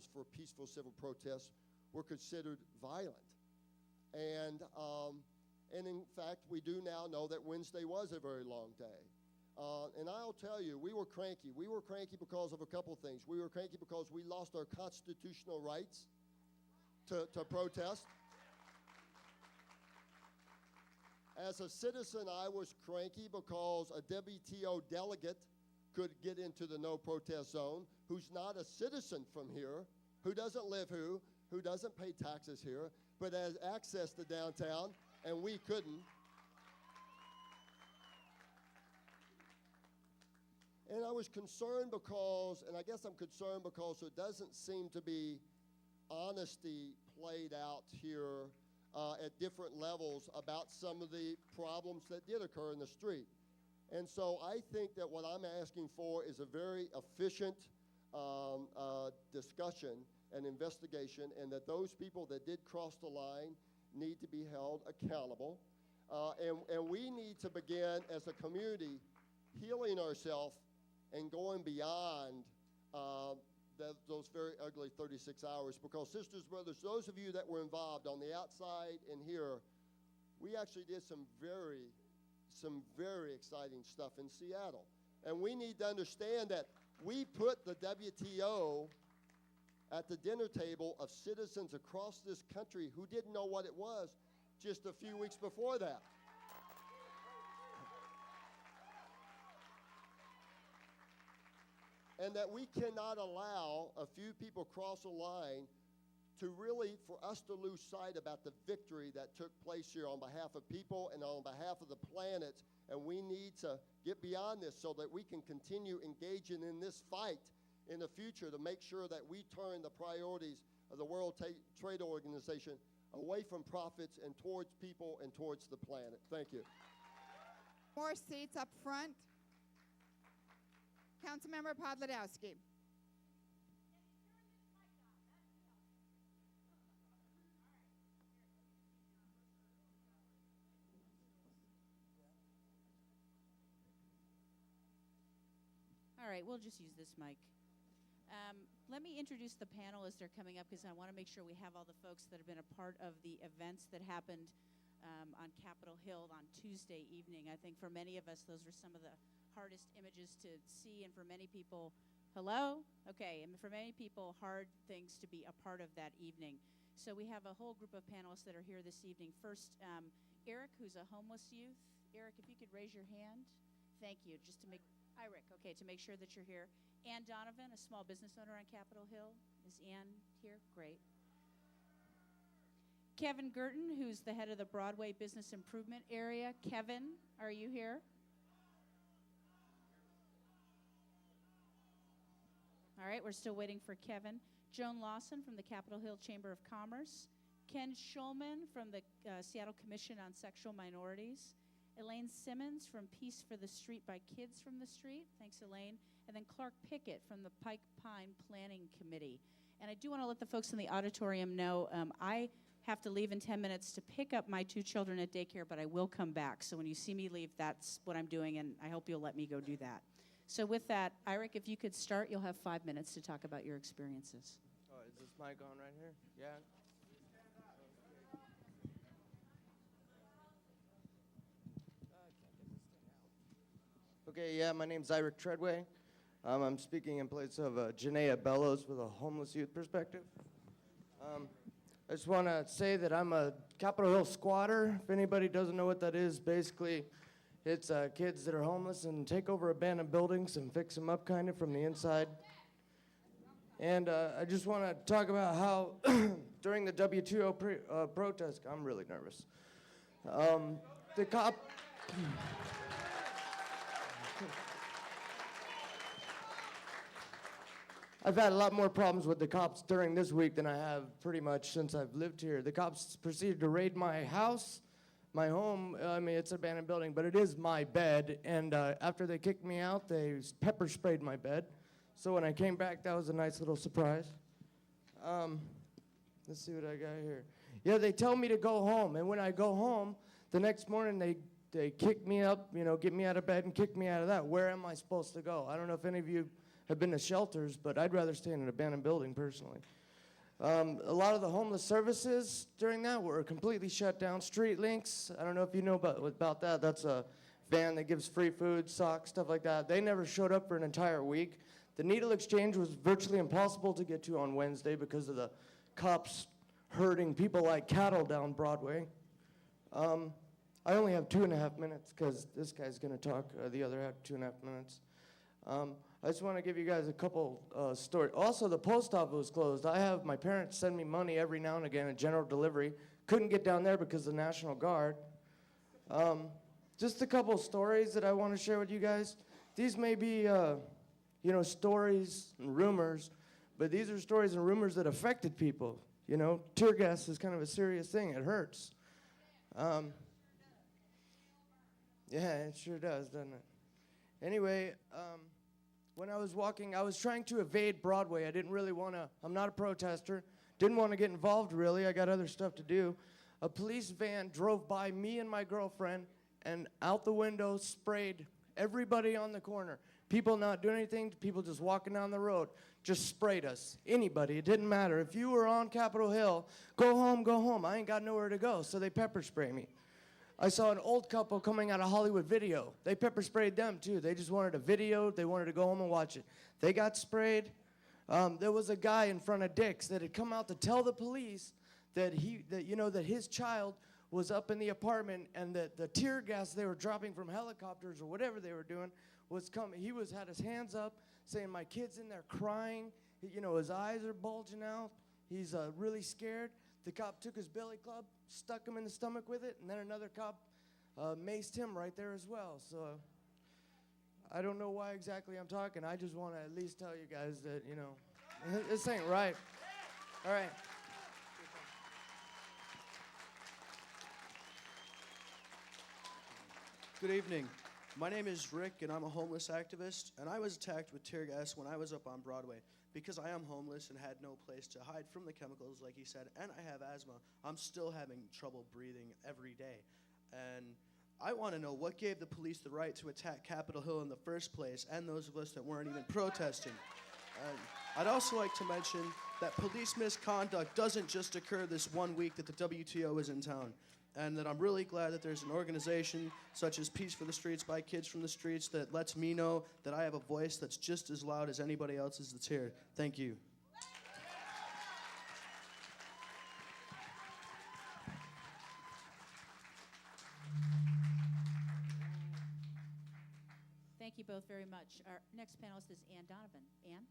calls for peaceful civil protests were considered violent. And in fact, we do now know that Wednesday was a very long day. And I'll tell you, we were cranky. We were cranky because of a couple things. We were cranky because we lost our constitutional rights to protest. As a citizen, I was cranky because a WTO delegate could get into the no protest zone who's not a citizen from here, who doesn't live here, who doesn't pay taxes here, but has access to downtown, and we couldn't. And I was concerned because, and I guess I'm concerned because there doesn't seem to be honesty played out here at different levels about some of the problems that did occur in the street. And so I think that what I'm asking for is a very efficient discussion and investigation, and that those people that did cross the line need to be held accountable. And we need to begin as a community healing ourselves and going beyond those very ugly 36 hours. Because, sisters, brothers, those of you that were involved on the outside and here, we actually did some very exciting stuff in Seattle. And we need to understand that we put the WTO at the dinner table of citizens across this country who didn't know what it was just a few weeks before that. And that we cannot allow a few people cross a line to really, for us to lose sight about the victory that took place here on behalf of people and on behalf of the planet. And we need to get beyond this so that we can continue engaging in this fight in the future to make sure that we turn the priorities of the World Trade Organization away from profits and towards people and towards the planet. Thank you. More seats up front. Councilmember Podladowski. All right, we'll just use this mic. Let me introduce the panel as they're coming up, because I want to make sure we have all the folks that have been a part of the events that happened on Capitol Hill on Tuesday evening. I think for many of us, those were some of the hardest images to see, and for many people, hello? Okay, and for many people, hard things to be a part of that evening. So we have a whole group of panelists that are here this evening. First, Eric, who's a homeless youth. Eric, if you could raise your hand. Thank you, just to make, Eric, okay, to make sure that you're here. Ann Donovan, a small business owner on Capitol Hill. Is Ann here? Great. Kevin Gurton, who's the head of the Broadway Business Improvement Area. Kevin, are you here? All right, we're still waiting for Kevin. Joan Lawson from the Capitol Hill Chamber of Commerce. Ken Schulman from the Seattle Commission on Sexual Minorities. Elaine Simmons from Peace for the Street by Kids from the Street. Thanks, Elaine. And then Clark Pickett from the Pike Pine Planning Committee. And I do want to let the folks in the auditorium know I have to leave in 10 minutes to pick up my 2 children at daycare, but I will come back. So when you see me leave, that's what I'm doing, and I hope you'll let me go do that. So with that, Eric, if you could start, you'll have 5 minutes to talk about your experiences. Oh, is this mic on right here? Yeah. Okay, yeah, my name's Iric Treadway. I'm speaking in place of Janaea Bellows with a homeless youth perspective. I just want to say that I'm a Capitol Hill squatter. If anybody doesn't know what that is, basically it's kids that are homeless and take over abandoned buildings and fix them up kind of from the inside. And I just want to talk about how during the WTO protest, I'm really nervous. The cop... I've had a lot more problems with the cops during this week than I have pretty much since I've lived here. The cops proceeded to raid my house, my home. I mean, it's an abandoned building, but it is my bed. And after they kicked me out, they pepper sprayed my bed. So when I came back, that was a nice little surprise. Let's see what I got here. Yeah, they tell me to go home. And when I go home, the next morning they kick me up, you know, get me out of bed and kick me out of that. Where am I supposed to go? I don't know if any of you have been to shelters, but I'd rather stay in an abandoned building personally. A lot of the homeless services during that were completely shut down. Street Links, I don't know if you know about that. That's a van that gives free food, socks, stuff like that. They never showed up for an entire week. The Needle Exchange was virtually impossible to get to on Wednesday because of the cops herding people like cattle down Broadway. I only have 2.5 minutes because this guy's going to talk the other 2.5 minutes. I just want to give you guys a couple stories. Also, the post office was closed. I have my parents send me money every now and again, a general delivery. Couldn't get down there because of the National Guard. Just a couple stories that I want to share with you guys. These may be, stories and rumors, but these are stories and rumors that affected people. You know, tear gas is kind of a serious thing. It hurts. Yeah, it sure does, doesn't it? Anyway, when I was walking, I was trying to evade Broadway. I didn't really want to, I'm not a protester, didn't want to get involved really. I got other stuff to do. A police van drove by me and my girlfriend and out the window sprayed everybody on the corner. People not doing anything, people just walking down the road, just sprayed us. Anybody, it didn't matter. If you were on Capitol Hill, go home, go home. I ain't got nowhere to go, so they pepper spray me. I saw an old couple coming out of Hollywood Video. They pepper sprayed them too. They just wanted a video. They wanted to go home and watch it. They got sprayed. There was a guy in front of Dick's that had come out to tell the police that his child was up in the apartment and that the tear gas they were dropping from helicopters or whatever they were doing was coming. He had his hands up saying, "My kid's in there crying. His eyes are bulging out. He's really scared." The cop took his billy club, stuck him in the stomach with it, and then another cop maced him right there as well. So I don't know why exactly I'm talking. I just want to at least tell you guys that, this ain't right. All right. Good evening. My name is Rick, and I'm a homeless activist, and I was attacked with tear gas when I was up on Broadway. Because I am homeless and had no place to hide from the chemicals, like he said, and I have asthma, I'm still having trouble breathing every day. And I want to know what gave the police the right to attack Capitol Hill in the first place, and those of us that weren't even protesting. I'd also like to mention that police misconduct doesn't just occur this 1 week that the WTO is in town. And that I'm really glad that there's an organization such as Peace for the Streets by Kids from the Streets that lets me know that I have a voice that's just as loud as anybody else's that's here. Thank you. Thank you both very much. Our next panelist is Ann Donovan. Ann?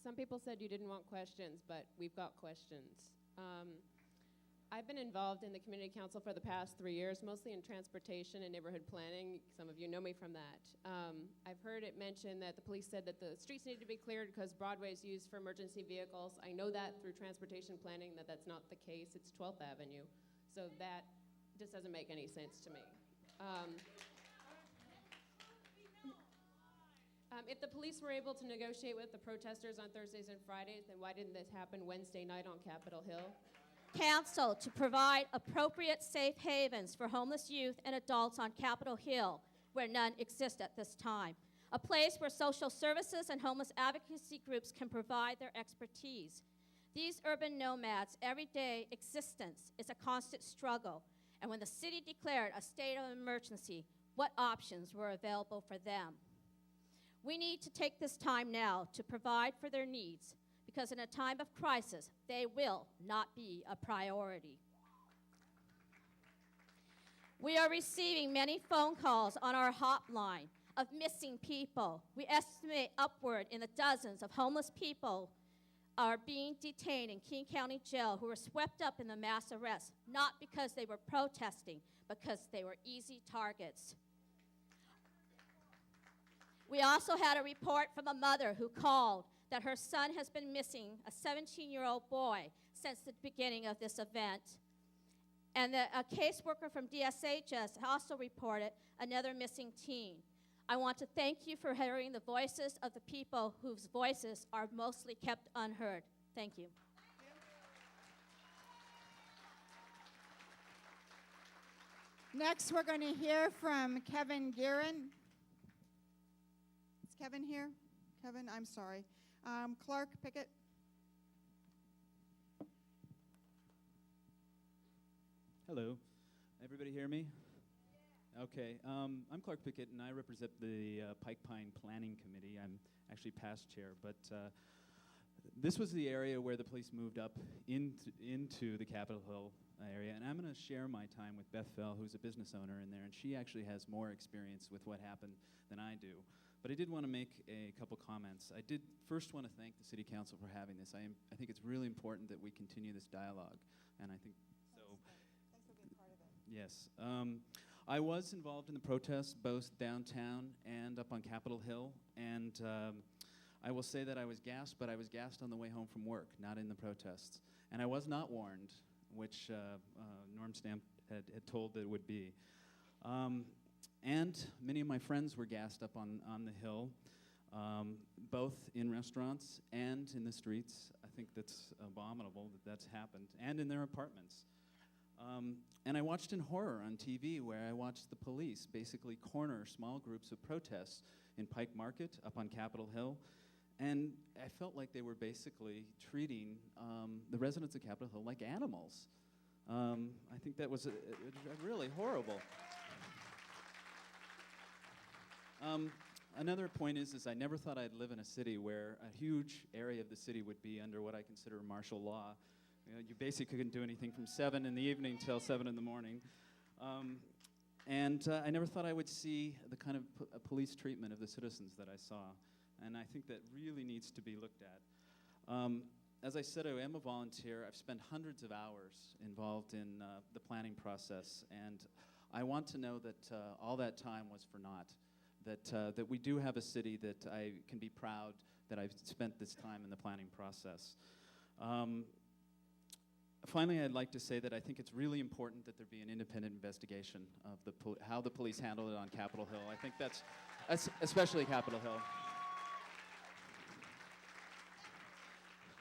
Some people said you didn't want questions, but we've got questions. I've been involved in the community council for the past 3 years, mostly in transportation and neighborhood planning. Some of you know me from that. I've heard it mentioned that the police said that the streets need to be cleared because Broadway is used for emergency vehicles. I know that through transportation planning that that's not the case. It's 12th Avenue. So that just doesn't make any sense to me. If the police were able to negotiate with the protesters on Thursdays and Fridays, then why didn't this happen Wednesday night on Capitol Hill? Council to provide appropriate safe havens for homeless youth and adults on Capitol Hill, where none exist at this time. A place where social services and homeless advocacy groups can provide their expertise. These urban nomads' everyday existence is a constant struggle, and when the city declared a state of emergency, what options were available for them? We need to take this time now to provide for their needs, because in a time of crisis, they will not be a priority. We are receiving many phone calls on our hotline of missing people. We estimate upward in the dozens of homeless people are being detained in King County Jail who were swept up in the mass arrest, not because they were protesting, because they were easy targets. We also had a report from a mother who called that her son has been missing, a 17-year-old boy, since the beginning of this event. And a caseworker from DSHS also reported another missing teen. I want to thank you for hearing the voices of the people whose voices are mostly kept unheard. Thank you. Next, we're going to hear from Kevin Guerin. Is Kevin here? Kevin, I'm sorry. Clark Pickett. Hello. Everybody hear me? Okay. I'm Clark Pickett, and I represent the Pike Pine Planning Committee. I'm actually past chair, but this was the area where the police moved up into the Capitol Hill area, and I'm going to share my time with Beth Fell, who's a business owner in there, and she actually has more experience with what happened than I do. But I did want to make a couple comments. I did first want to thank the City Council for having this. I think it's really important that we continue this dialogue, and I think so. Thanks for being part of it. Yes. I was involved in the protests both downtown and up on Capitol Hill, and I will say that I was gassed, but I was gassed on the way home from work, not in the protests. And I was not warned, which Norm Stamp had told that it would be. And many of my friends were gassed up on the Hill, both in restaurants and in the streets. I think that's abominable that that's happened, and in their apartments. And I watched in horror on TV, where I watched the police basically corner small groups of protests in Pike Market, up on Capitol Hill, and I felt like they were basically treating the residents of Capitol Hill like animals. I think that was really horrible. Another point is I never thought I'd live in a city where a huge area of the city would be under what I consider martial law. You basically couldn't do anything from 7 in the evening till 7 in the morning. And I never thought I would see the kind of police treatment of the citizens that I saw. And I think that really needs to be looked at. As I said, I am a volunteer. I've spent hundreds of hours involved in the planning process. And I want to know that all that time was for naught. That we do have a city that I can be proud that I've spent this time in the planning process. Finally, I'd like to say that I think it's really important that there be an independent investigation of how the police handled it on Capitol Hill. I think that's especially Capitol Hill.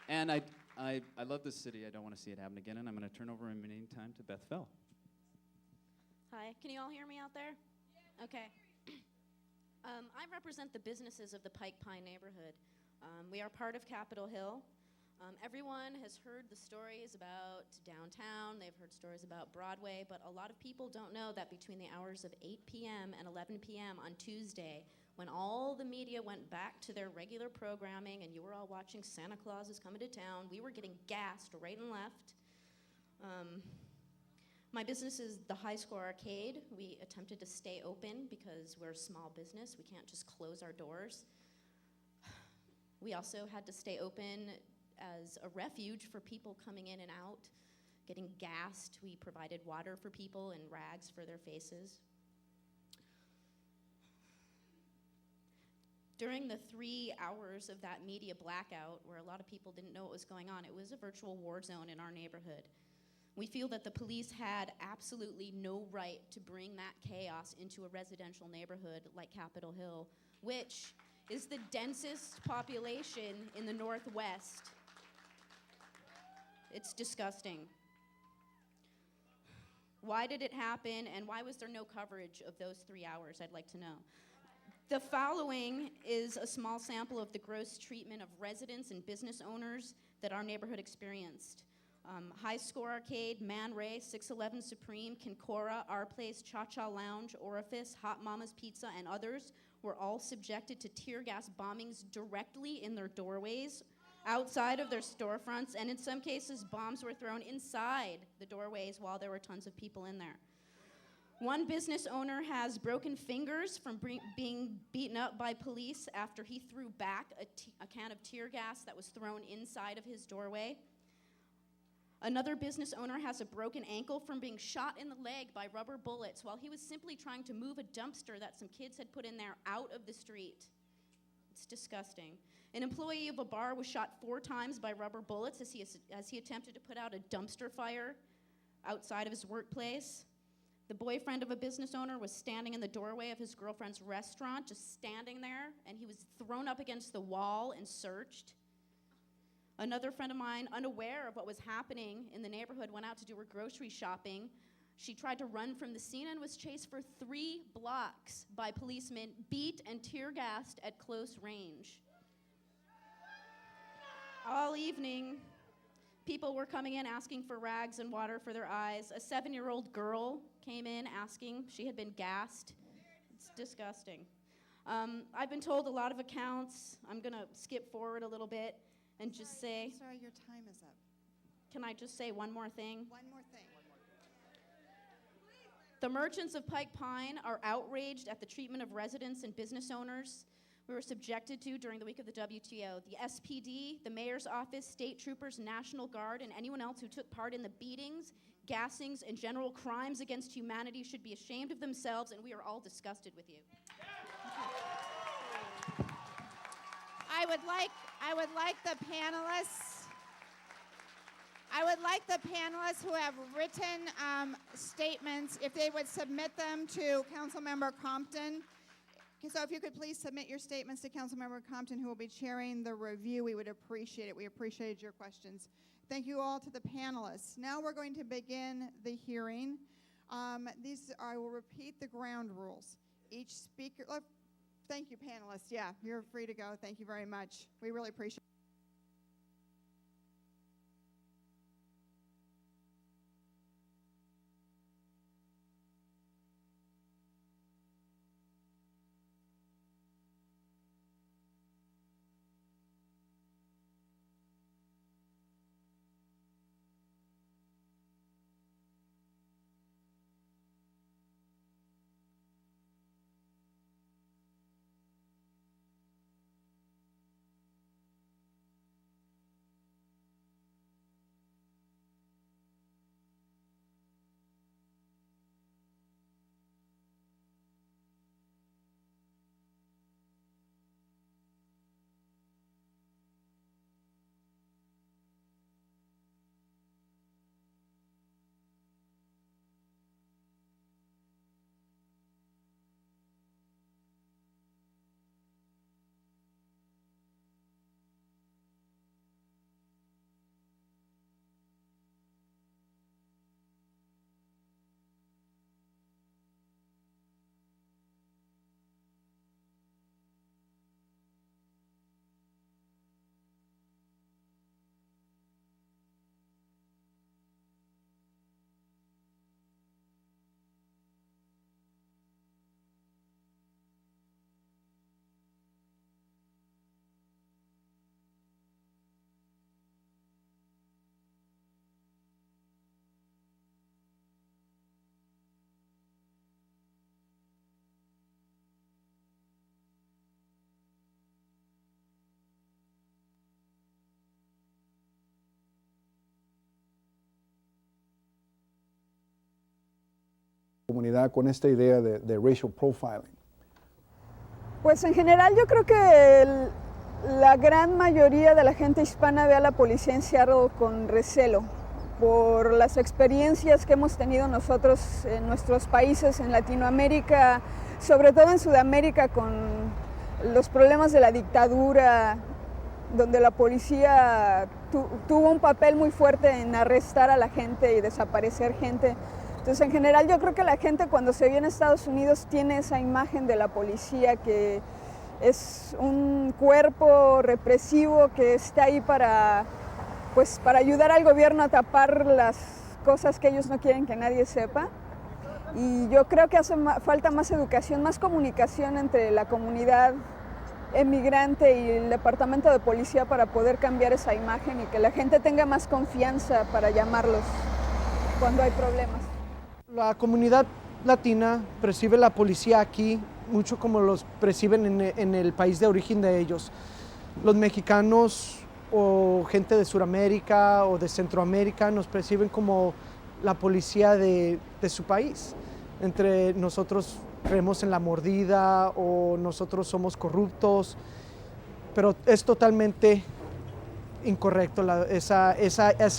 And I love this city. I don't want to see it happen again, and I'm going to turn over in the meantime to Beth Fell. Hi, can you all hear me out there? Yeah. Okay. I represent the businesses of the Pike Pine neighborhood. We are part of Capitol Hill. Everyone has heard the stories about downtown. They've heard stories about Broadway, but a lot of people don't know that between the hours of 8 p.m. and 11 p.m. on Tuesday, when all the media went back to their regular programming and you were all watching Santa Claus is Coming to Town, we were getting gassed right and left. My business is the High Score Arcade. We attempted to stay open because we're a small business. We can't just close our doors. We also had to stay open as a refuge for people coming in and out, getting gassed. We provided water for people and rags for their faces. During the 3 hours of that media blackout, where a lot of people didn't know what was going on, it was a virtual war zone in our neighborhood. We feel that the police had absolutely no right to bring that chaos into a residential neighborhood like Capitol Hill, which is the densest population in the Northwest. It's disgusting. Why did it happen, and why was there no coverage of those 3 hours? I'd like to know. The following is a small sample of the gross treatment of residents and business owners that our neighborhood experienced. High Score Arcade, Man Ray, 611 Supreme, Kincora, Our Place, Cha-Cha Lounge, Orifice, Hot Mama's Pizza, and others were all subjected to tear gas bombings directly in their doorways, outside of their storefronts, and in some cases, bombs were thrown inside the doorways while there were tons of people in there. One business owner has broken fingers from being beaten up by police after he threw back a can of tear gas that was thrown inside of his doorway. Another business owner has a broken ankle from being shot in the leg by rubber bullets while he was simply trying to move a dumpster that some kids had put in there out of the street. It's disgusting. An employee of a bar was shot 4 times by rubber bullets as he attempted to put out a dumpster fire outside of his workplace. The boyfriend of a business owner was standing in the doorway of his girlfriend's restaurant, just standing there, and he was thrown up against the wall and searched. Another friend of mine, unaware of what was happening in the neighborhood, went out to do her grocery shopping She tried to run from the scene and was chased for 3 blocks by policemen, beat and tear gassed at close range. All evening, people were coming in asking for rags and water for their eyes. A 7-year-old girl came in asking. She had been gassed. It's disgusting. I've been told a lot of accounts. I'm going to skip forward a little bit and just say, Sorry, your time is up. can I just say one more thing? One more thing. The merchants of Pike Pine are outraged at the treatment of residents and business owners we were subjected to during the week of the WTO. The SPD, the mayor's office, state troopers, National Guard, and anyone else who took part in the beatings, gassings, and general crimes against humanity should be ashamed of themselves, and we are all disgusted with you. I would like the panelists who have written statements, if they would submit them to Councilmember Compton. So if you could please submit your statements to Councilmember Compton, who will be chairing the review, we would appreciate it. We appreciated your questions. Thank you all to the panelists. Now we're going to begin the hearing. I will repeat the ground rules. Each speaker, thank you, panelists. Yeah, you're free to go. Thank you very much. We really appreciate it. Comunidad con esta idea de racial profiling? Pues en general yo creo que la gran mayoría de la gente hispana ve a la policía en Seattle con recelo por las experiencias que hemos tenido nosotros en nuestros países, en Latinoamérica, sobre todo en Sudamérica, con los problemas de la dictadura, donde la policía tuvo un papel muy fuerte en arrestar a la gente y desaparecer gente. Entonces, en general, yo creo que la gente cuando se viene a Estados Unidos tiene esa imagen de la policía que es un cuerpo represivo que está ahí para ayudar al gobierno a tapar las cosas que ellos no quieren que nadie sepa. Y yo creo que hace falta más educación, más comunicación entre la comunidad emigrante y el departamento de policía para poder cambiar esa imagen y que la gente tenga más confianza para llamarlos cuando hay problemas. La comunidad latina percibe la policía aquí mucho como los perciben en el país de origen de ellos. Los mexicanos o gente de Sudamérica o de Centroamérica nos perciben como la policía de su país. Entre nosotros creemos en la mordida o nosotros somos corruptos, pero es totalmente incorrecto esa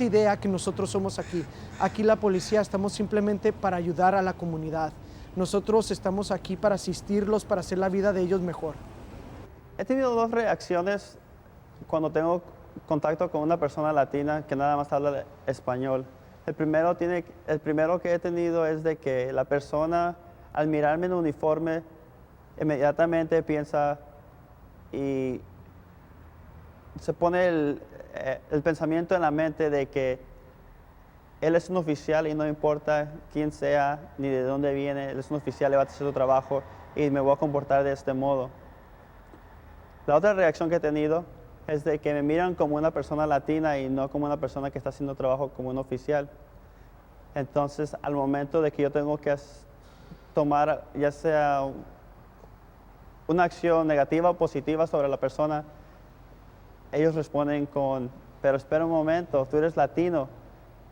idea que nosotros somos aquí. Aquí la policía estamos simplemente para ayudar a la comunidad. Nosotros estamos aquí para asistirlos, para hacer la vida de ellos mejor. He tenido dos reacciones cuando tengo contacto con una persona latina que nada más habla español. El primero que he tenido es de que la persona, al mirarme en uniforme, inmediatamente piensa y se pone el pensamiento en la mente de que él es un oficial y no importa quién sea ni de dónde viene, él es un oficial, le va a hacer su trabajo y me voy a comportar de este modo. La otra reacción que he tenido es de que me miran como una persona latina y no como una persona que está haciendo trabajo como un oficial. Entonces, al momento de que yo tengo que tomar ya sea una acción negativa o positiva sobre la persona, ellos responden con, pero espera un momento, tú eres latino,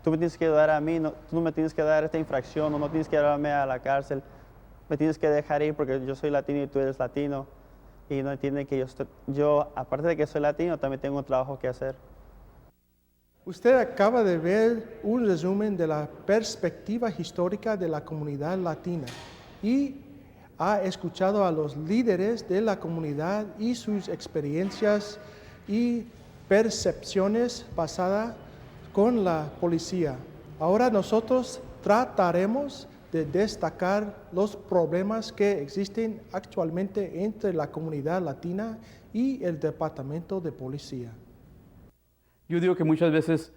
tú me tienes que ayudar a mí, tú no me tienes que dar esta infracción, no tienes que llevarme a la cárcel, me tienes que dejar ir porque yo soy latino y tú eres latino. Y no entienden que yo, aparte de que soy latino, también tengo un trabajo que hacer. Usted acaba de ver un resumen de la perspectiva histórica de la comunidad latina y ha escuchado a los líderes de la comunidad y sus experiencias y percepciones pasadas con la policía. Ahora nosotros trataremos de destacar los problemas que existen actualmente entre la comunidad latina y el Departamento de Policía. Yo digo que muchas veces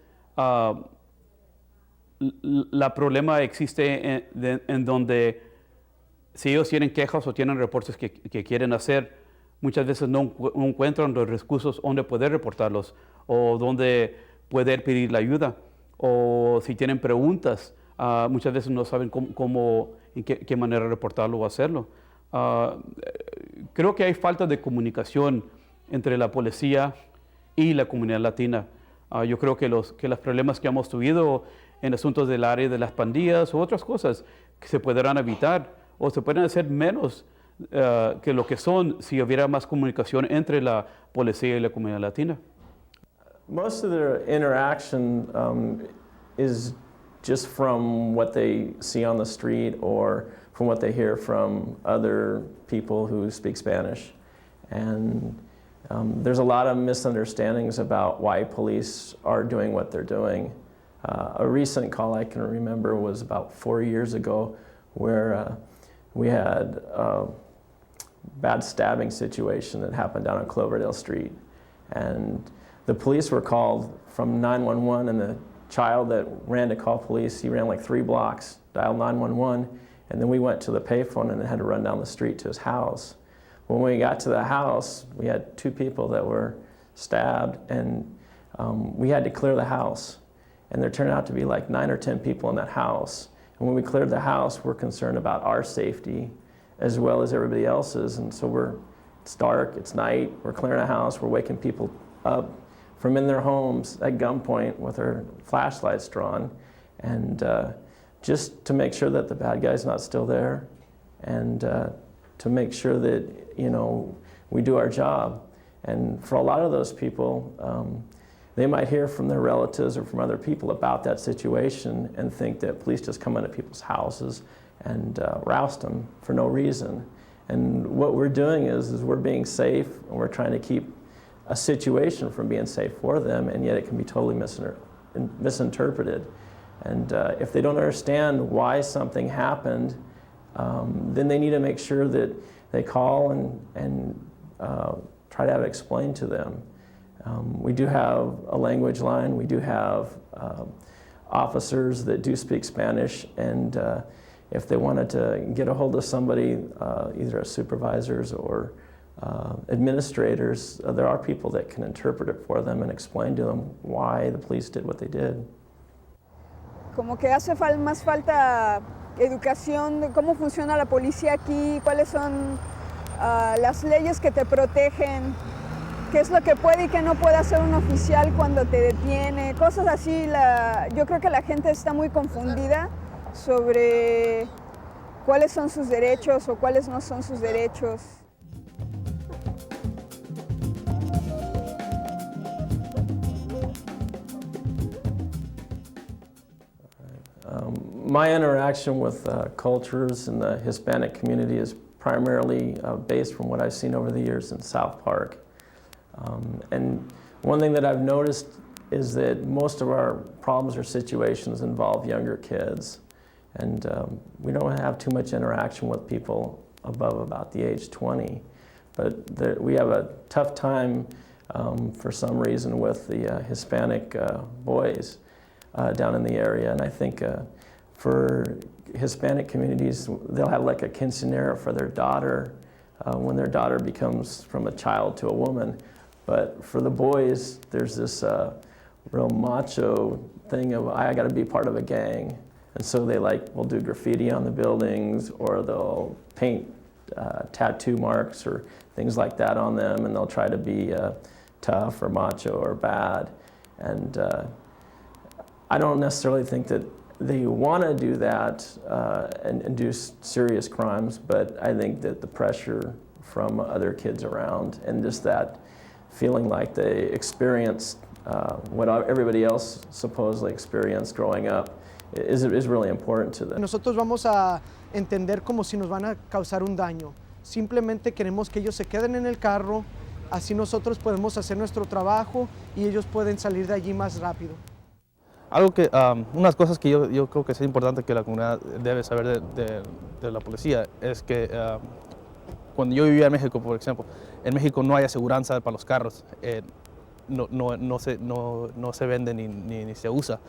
el problema existe en donde si ellos tienen quejas o tienen reportes que quieren hacer, muchas veces no encuentran los recursos donde poder reportarlos o donde poder pedir la ayuda. O si tienen preguntas, muchas veces no saben en qué manera reportarlo o hacerlo. Creo que hay falta de comunicación entre la policía y la comunidad latina. Yo creo que los problemas que hemos tenido en asuntos del área de las pandillas o otras cosas que se podrán evitar o se pueden hacer menos que lo que son si hubiera más comunicación entre la policía y la comunidad latina. Most of their interaction is just from what they see on the street or from what they hear from other people who speak Spanish. And there's a lot of misunderstandings about why police are doing what they're doing. A recent call I can remember was about 4 years ago where we had a bad stabbing situation that happened down on Cloverdale Street. And the police were called from 911, and the child that ran to call police, he ran like 3 blocks, dialed 911, and then we went to the payphone and had to run down the street to his house. When we got to the house, we had 2 people that were stabbed, and we had to clear the house. And there turned out to be like 9 or 10 people in that house. And when we cleared the house, we're concerned about our safety as well as everybody else's. And so it's dark, it's night, we're clearing a house, we're waking people up from in their homes at gunpoint with their flashlights drawn, and just to make sure that the bad guy's not still there, and to make sure that, we do our job. And for a lot of those people, they might hear from their relatives or from other people about that situation and think that police just come into people's houses and roust them for no reason. And what we're doing is we're being safe, and we're trying to keep a situation from being safe for them, and yet it can be totally misinterpreted. And if they don't understand why something happened, then they need to make sure that they call and try to have it explained to them. We do have a language line. We do have officers that do speak Spanish, and if they wanted to get a hold of somebody, either as supervisors or administrators, there are people that can interpret it for them and explain to them why the police did what they did. Como que hace más falta educación de cómo funciona la policía aquí, cuáles son las leyes que te protegen, qué es lo que puede y qué no puede hacer un oficial cuando te detiene, cosas así. Yo creo que la gente está muy confundida sobre cuáles son sus derechos o cuáles no son sus derechos. My interaction with cultures in the Hispanic community is primarily based from what I've seen over the years in South Park. And one thing that I've noticed is that most of our problems or situations involve younger kids. And we don't have too much interaction with people above about the age 20. But we have a tough time for some reason with the Hispanic boys down in the area. And I think for Hispanic communities, they'll have like a quinceanera for their daughter when their daughter becomes from a child to a woman. But for the boys, there's this real macho thing of, I got to be part of a gang. And so they will do graffiti on the buildings, or they'll paint tattoo marks or things like that on them, and they'll try to be tough or macho or bad. And I don't necessarily think that they want to do that and do serious crimes, but I think that the pressure from other kids around and just that feeling like they experienced what everybody else supposedly experienced growing up is really important to them. Nosotros vamos a entender como si nos van a causar un daño. Simplemente queremos que ellos se queden en el carro, así nosotros podemos hacer nuestro trabajo y ellos pueden salir de allí más rápido. Algo que, unas cosas que yo creo que es importante que la comunidad debe saber de la policía es que cuando yo vivía en México, por ejemplo, en México no hay aseguranza para los carros, no se vende ni se usa.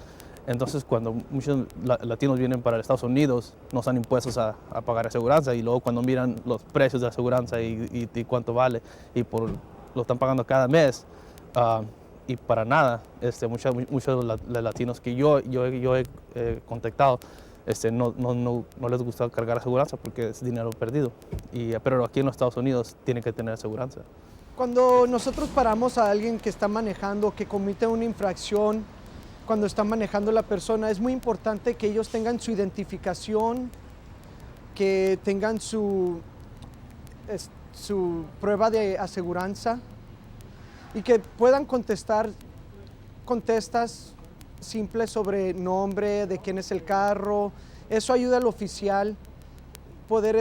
Entonces, cuando muchos latinos vienen para Estados Unidos, no están impuestos a pagar aseguranza, y luego cuando miran los precios de la aseguranza y cuánto vale, y lo están pagando cada mes, y para nada, muchos latinos que yo he contactado, no les gusta cargar aseguranza porque es dinero perdido, pero aquí en los Estados Unidos tienen que tener aseguranza. Cuando nosotros paramos a alguien que está manejando, que comete una infracción, cuando está manejando la persona, es muy importante que ellos tengan su identificación, que tengan su prueba de aseguranza y que puedan contestas simples sobre nombre, de quién es el carro. Eso ayuda al oficial poder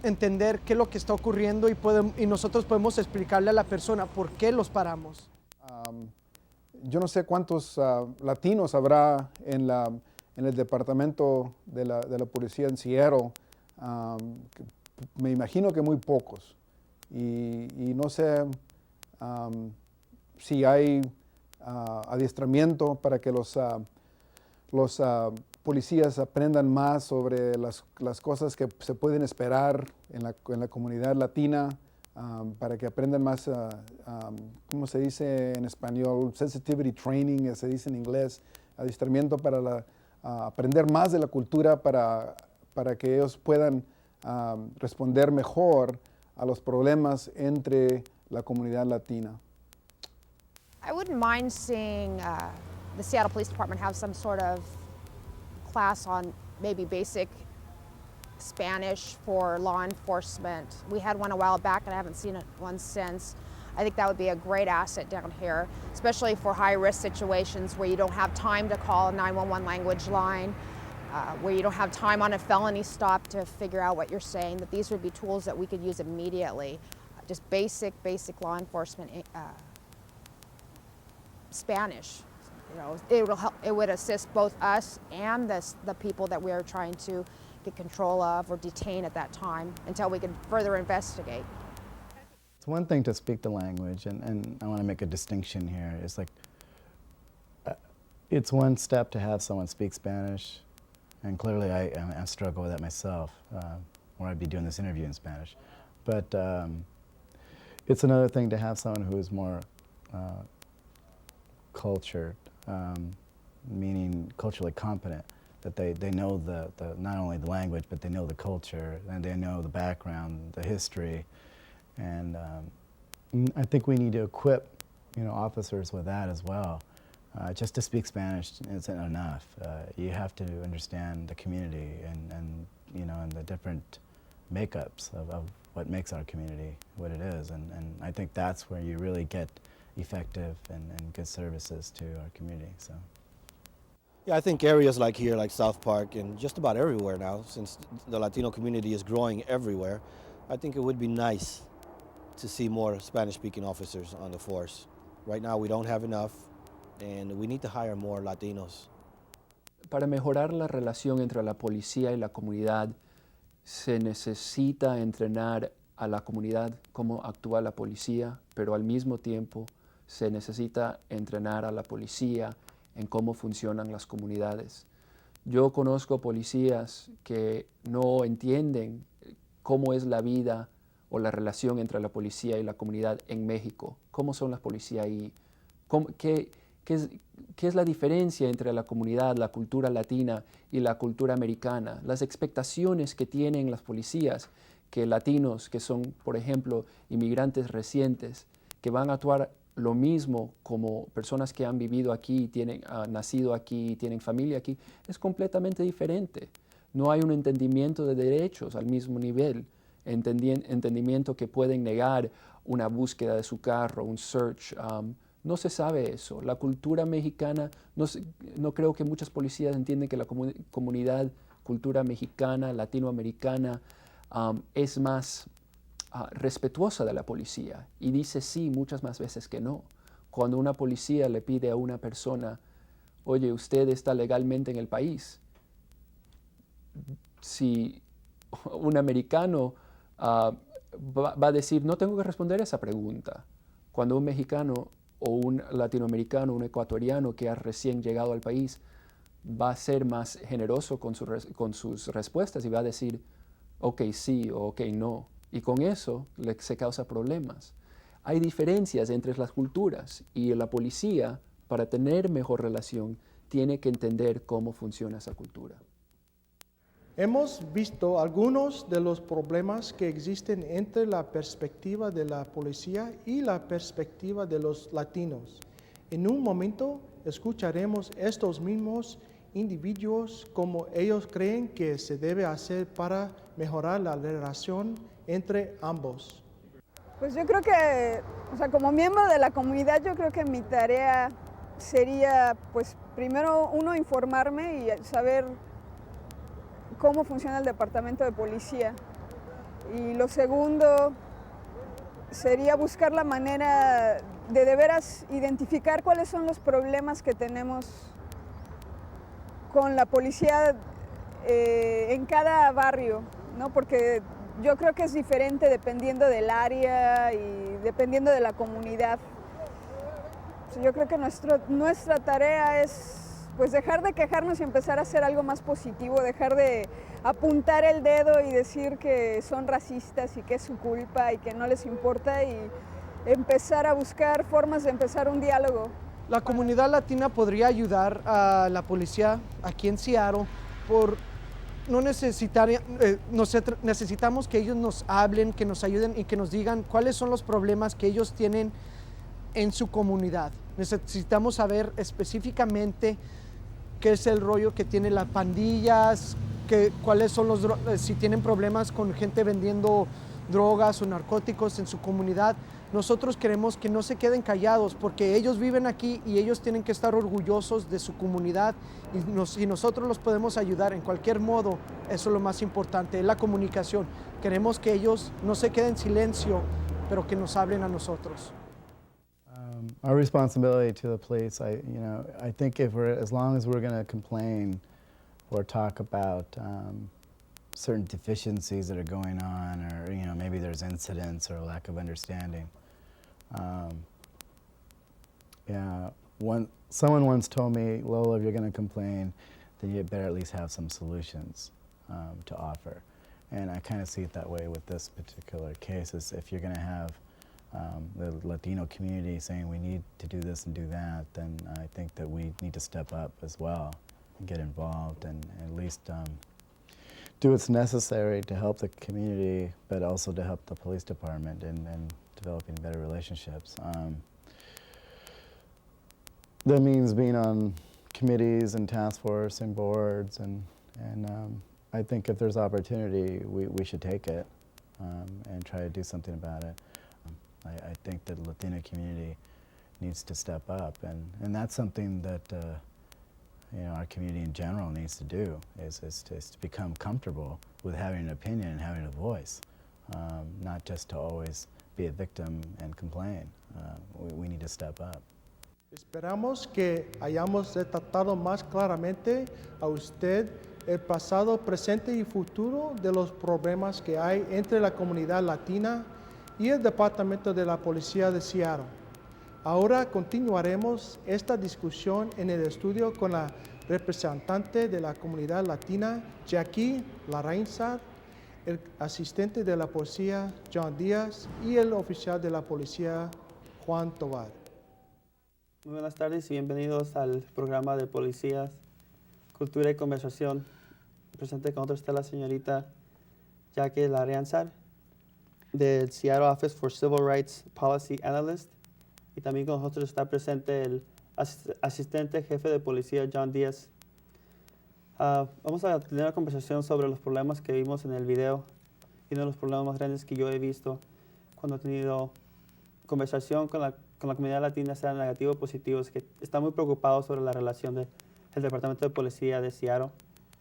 entender qué es lo que está ocurriendo y nosotros podemos explicarle a la persona por qué los paramos. Yo no sé cuántos latinos habrá en el departamento de la policía en Seattle. Me imagino que muy pocos. Y no sé si hay adiestramiento para que los policías aprendan más sobre las cosas que se pueden esperar en la comunidad latina, para que aprendan más, ¿cómo se dice en español? Sensitivity training, se dice en inglés, adiestramiento para aprender más de la cultura para que ellos puedan responder mejor a los problemas entre la comunidad latina. I wouldn't mind seeing the Seattle Police Department have some sort of class on maybe basic Spanish for law enforcement. We had one a while back and I haven't seen one since. I think that would be a great asset down here, especially for high-risk situations where you don't have time to call a 911 language line, where you don't have time on a felony stop to figure out what you're saying, that these would be tools that we could use immediately. Just basic law enforcement Spanish. It would assist both us and the people that we are trying to get control of or detain at that time until we can further investigate. It's one thing to speak the language, and I want to make a distinction here. It's like, it's one step to have someone speak Spanish, and clearly I struggle with that myself, or I'd be doing this interview in Spanish. But it's another thing to have someone who is more cultured, meaning culturally competent, that they know not only the language, but they know the culture, and they know the background, the history. And I think we need to equip, officers with that as well. Just to speak Spanish isn't enough. You have to understand the community and the different makeups of what makes our community what it is. And I think that's where you really get effective and good services to our community. So. Yeah, I think areas like here, like South Park, and just about everywhere now, since the Latino community is growing everywhere, I think it would be nice to see more Spanish-speaking officers on the force. Right now, we don't have enough. and we need to hire more Latinos. Para mejorar la relación entre la policía y la comunidad, se necesita entrenar a la comunidad cómo actúa la policía, pero al mismo tiempo se necesita entrenar a la policía en cómo funcionan las comunidades. Yo conozco policías que no entienden cómo es la vida o la relación entre la policía y la comunidad en México. ¿Cómo son las policías ahí? ¿Qué es la diferencia entre la comunidad, la cultura latina y la cultura americana? Las expectaciones que tienen las policías, que latinos, que son, por ejemplo, inmigrantes recientes, que van a actuar lo mismo como personas que han vivido aquí, han nacido aquí, tienen familia aquí, es completamente diferente. No hay un entendimiento de derechos al mismo nivel, entendimiento que pueden negar una búsqueda de su carro, un search. No se sabe eso. La cultura mexicana, no creo que muchas policías entienden que la comunidad, cultura mexicana, latinoamericana, es más respetuosa de la policía y dice sí muchas más veces que no. Cuando una policía le pide a una persona, oye, usted está legalmente en el país, si un americano va a decir, no tengo que responder esa pregunta. Cuando un mexicano o un latinoamericano, un ecuatoriano que ha recién llegado al país, va a ser más generoso con sus respuestas y va a decir, ok, sí o ok, no. Y con eso se causa problemas. Hay diferencias entre las culturas y la policía, para tener mejor relación, tiene que entender cómo funciona esa cultura. Hemos visto algunos de los problemas que existen entre la perspectiva de la policía y la perspectiva de los latinos. En un momento escucharemos estos mismos individuos como ellos creen que se debe hacer para mejorar la relación entre ambos. Pues yo creo que, como miembro de la comunidad, yo creo que mi tarea sería, pues primero informarme y saber cómo funciona el departamento de policía. Y lo segundo sería buscar la manera de veras identificar cuáles son los problemas que tenemos con la policía en cada barrio, ¿no? Porque yo creo que es diferente dependiendo del área y dependiendo de la comunidad. Yo creo que nuestra tarea es pues dejar de quejarnos y empezar a hacer algo más positivo, dejar de apuntar el dedo y decir que son racistas y que es su culpa y que no les importa, y empezar a buscar formas de empezar un diálogo. La comunidad latina podría ayudar a la policía aquí en Seattle necesitamos que ellos nos hablen, que nos ayuden y que nos digan cuáles son los problemas que ellos tienen en su comunidad. Necesitamos saber específicamente qué es el rollo que tienen las pandillas, cuáles son si tienen problemas con gente vendiendo drogas o narcóticos en su comunidad. Nosotros queremos que no se queden callados, porque ellos viven aquí y ellos tienen que estar orgullosos de su comunidad, y nosotros los podemos ayudar en cualquier modo. Eso es lo más importante, la comunicación. Queremos que ellos no se queden en silencio, pero que nos hablen a nosotros. Our responsibility to the police, I think as long as we're going to complain or talk about certain deficiencies that are going on, or maybe there's incidents or a lack of understanding. Someone once told me, Lola, if you're going to complain, then you better at least have some solutions to offer. And I kind of see it that way with this particular case. Is if you're going to have the Latino community saying we need to do this and do that, then I think that we need to step up as well and get involved and at least do what's necessary to help the community, but also to help the police department in developing better relationships. That means being on committees and task force and boards, and I think if there's opportunity, we should take it and try to do something about it. I think that the Latino community needs to step up, and that's something that our community in general needs to do, is to become comfortable with having an opinion and having a voice, not just to always be a victim and complain. We need to step up. Esperamos que hayamos retratado más claramente a usted el pasado, presente y futuro de los problemas que hay entre la comunidad latina y el Departamento de la Policía de Seattle. Ahora continuaremos esta discusión en el estudio con la representante de la comunidad latina, Jackie Larrainzad, el asistente de la policía, John Díaz, y el oficial de la policía, Juan Tovar. Muy buenas tardes y bienvenidos al programa de Policías, Cultura y Conversación. Presente con nosotros está la señorita Jackie Larrainzad, del Seattle Office for Civil Rights Policy Analyst. Y también con nosotros está presente el asistente jefe de policía, John Díaz. Vamos a tener una conversación sobre los problemas que vimos en el video. Y uno de los problemas más grandes que yo he visto cuando he tenido conversación con la comunidad latina, sea negativo o positivo, es que están muy preocupados sobre la relación del Departamento de Policía de Seattle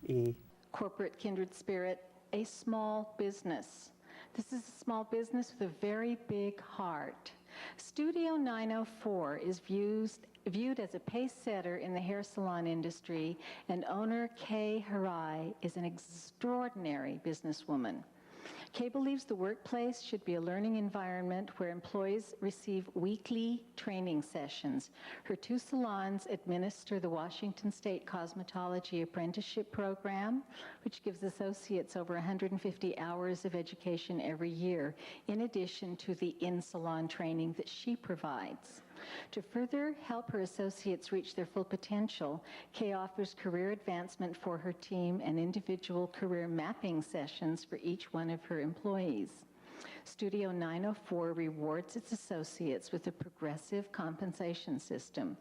y Corporate Kindred Spirit, a small business. This is a small business with a very big heart. Studio 904 is viewed as a pace setter in the hair salon industry, and owner Kay Harai is an extraordinary businesswoman. Kay believes the workplace should be a learning environment where employees receive weekly training sessions. Her 2 salons administer the Washington State Cosmetology Apprenticeship Program, which gives associates over 150 hours of education every year, in addition to the in-salon training that she provides. To further help her associates reach their full potential, Kay offers career advancement for her team and individual career mapping sessions for each one of her employees. Studio 904 rewards its associates with a progressive compensation system.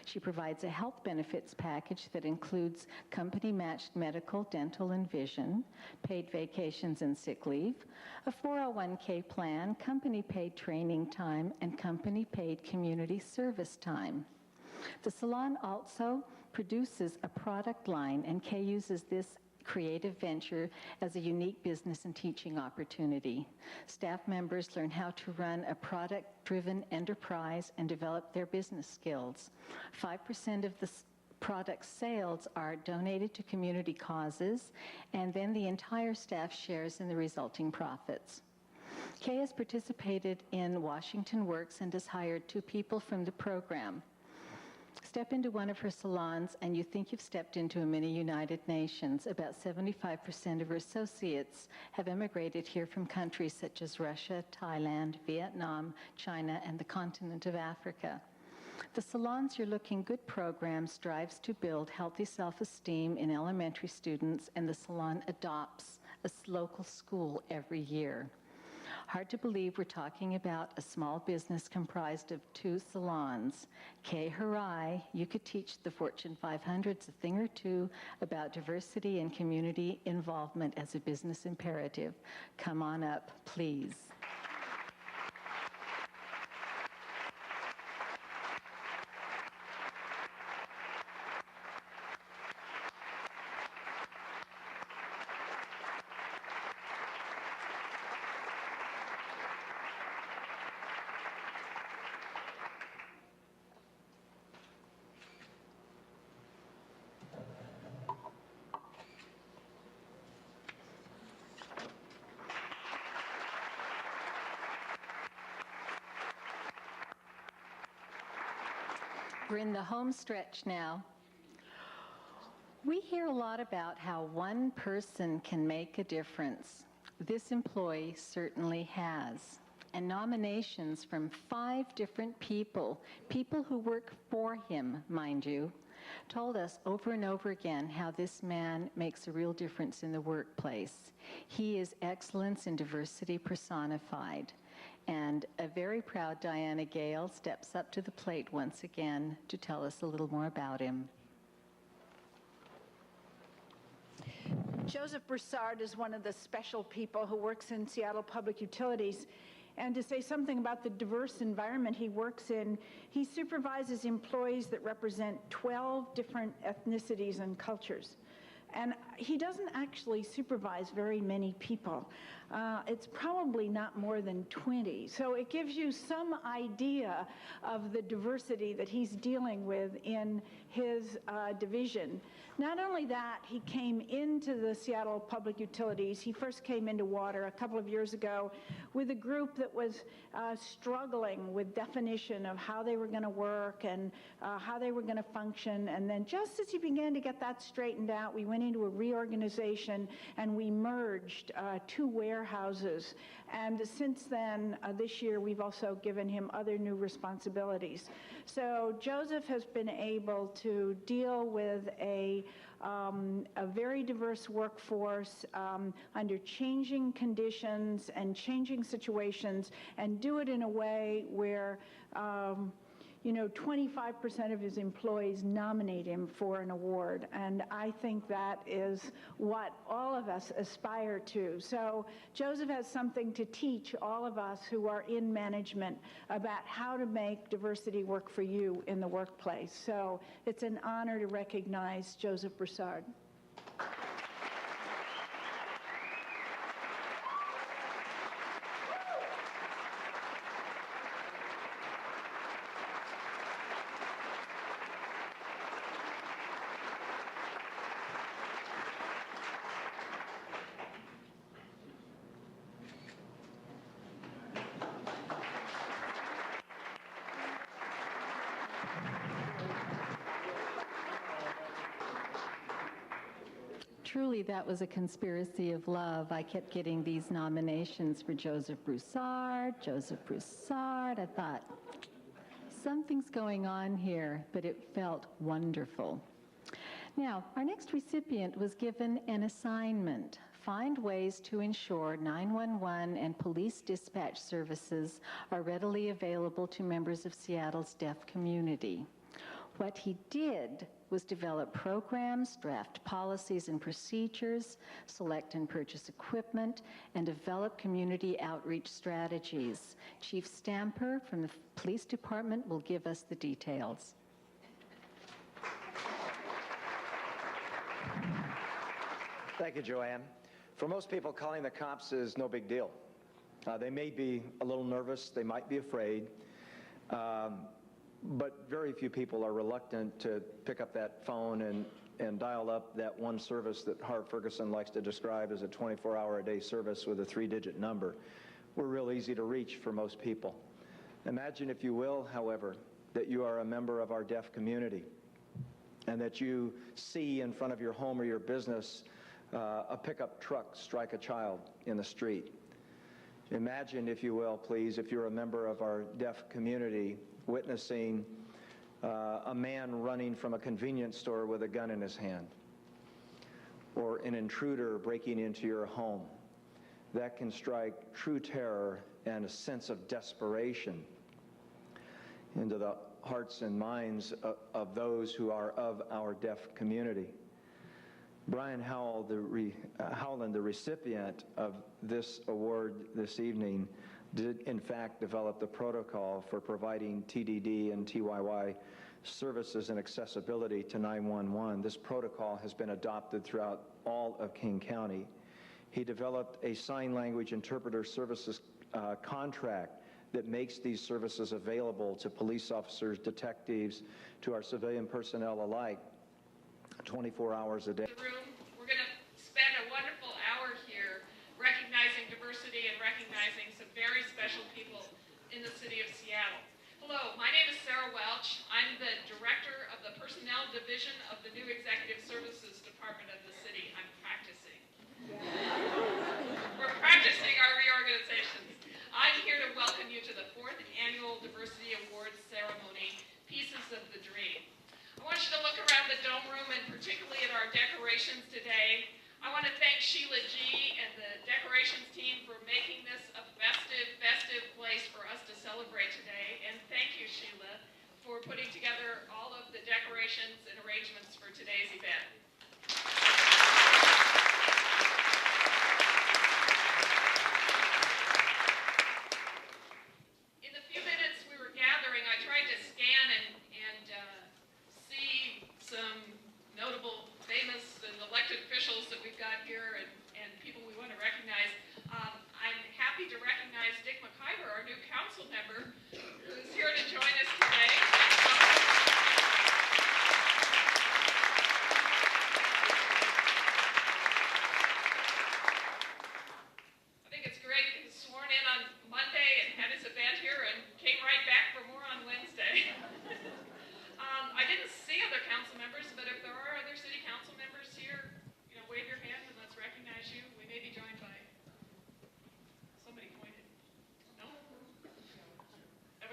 She provides a health benefits package that includes company-matched medical, dental, and vision, paid vacations and sick leave, a 401k plan, company-paid training time, and company-paid community service time. The salon also produces a product line, and Kay uses this creative venture as a unique business and teaching opportunity. Staff members learn how to run a product-driven enterprise and develop their business skills. 5% of the product sales are donated to community causes, and then the entire staff shares in the resulting profits. Kay has participated in Washington Works and has hired 2 people from the program. Step into one of her salons and you think you've stepped into a mini United Nations. About 75% of her associates have immigrated here from countries such as Russia, Thailand, Vietnam, China, and the continent of Africa. The Salons Your Looking Good program strives to build healthy self-esteem in elementary students, and the salon adopts a local school every year. Hard to believe we're talking about a small business comprised of 2 salons. Kay Harai, you could teach the Fortune 500s a thing or two about diversity and community involvement as a business imperative. Come on up, please. We're in the home stretch now. We hear a lot about how one person can make a difference. This employee certainly has. And nominations from 5 different people who work for him, mind you, told us over and over again how this man makes a real difference in the workplace. He is excellence and diversity personified. And a very proud Diana Gale steps up to the plate once again to tell us a little more about him. Joseph Broussard is one of the special people who works in Seattle Public Utilities. And to say something about the diverse environment he works in, he supervises employees that represent 12 different ethnicities and cultures. And he doesn't actually supervise very many people. It's probably not more than 20. So it gives you some idea of the diversity that he's dealing with in his division. Not only that, he came into the Seattle Public Utilities. He first came into water a couple of years ago with a group that was struggling with definition of how they were going to work and how they were going to function. And then just as he began to get that straightened out, we went into a reorganization and we merged 2 warehouses. And since then, this year, we've also given him other new responsibilities. So Joseph has been able to deal with a very diverse workforce under changing conditions and changing situations, and do it in a way where 25% of his employees nominate him for an award, and I think that is what all of us aspire to. So Joseph has something to teach all of us who are in management about how to make diversity work for you in the workplace. So it's an honor to recognize Joseph Broussard. Truly, that was a conspiracy of love. I kept getting these nominations for Joseph Broussard, Joseph Broussard. I thought, something's going on here, but it felt wonderful. Now, our next recipient was given an assignment: find ways to ensure 911 and police dispatch services are readily available to members of Seattle's deaf community. What he did was develop programs, draft policies and procedures, select and purchase equipment, and develop community outreach strategies. Chief Stamper from the Police Department will give us the details. Thank you, Joanne. For most people, calling the cops is no big deal. They may be a little nervous, they might be afraid, but very few people are reluctant to pick up that phone and dial up that one service that Harv Ferguson likes to describe as a 24-hour-a-day service with a 3-digit number. We're real easy to reach for most people. Imagine, if you will, however, that you are a member of our deaf community and that you see in front of your home or your business a pickup truck strike a child in the street. Imagine, if you will, please, if you're a member of our deaf community, witnessing a man running from a convenience store with a gun in his hand, or an intruder breaking into your home. That can strike true terror and a sense of desperation into the hearts and minds of those who are of our deaf community. Brian Howland, the recipient of this award this evening, did in fact develop the protocol for providing TDD and TYY services and accessibility to 911. This protocol has been adopted throughout all of King County. He developed a sign language interpreter services contract that makes these services available to police officers, detectives, to our civilian personnel alike, 24 hours a day. We're going to spend a wonderful hour here recognizing diversity and recognizing some very special people in the city of Seattle. Hello, my name is Sarah Welch. I'm the director of the Personnel Division of the new Executive Services Department of the city. I'm practicing. We're practicing our reorganizations. I'm here to welcome you to the 4th Annual Diversity Awards Ceremony, Pieces of the Dream. I want you to look around the dome room, and particularly at our decorations today. I want to thank Sheila G. and the decorations team for making this a festive place for us to celebrate today. And thank you, Sheila, for putting together all of the decorations and arrangements for today's event. In the few minutes we were gathering, I tried to scan and see some notable, famous, and elected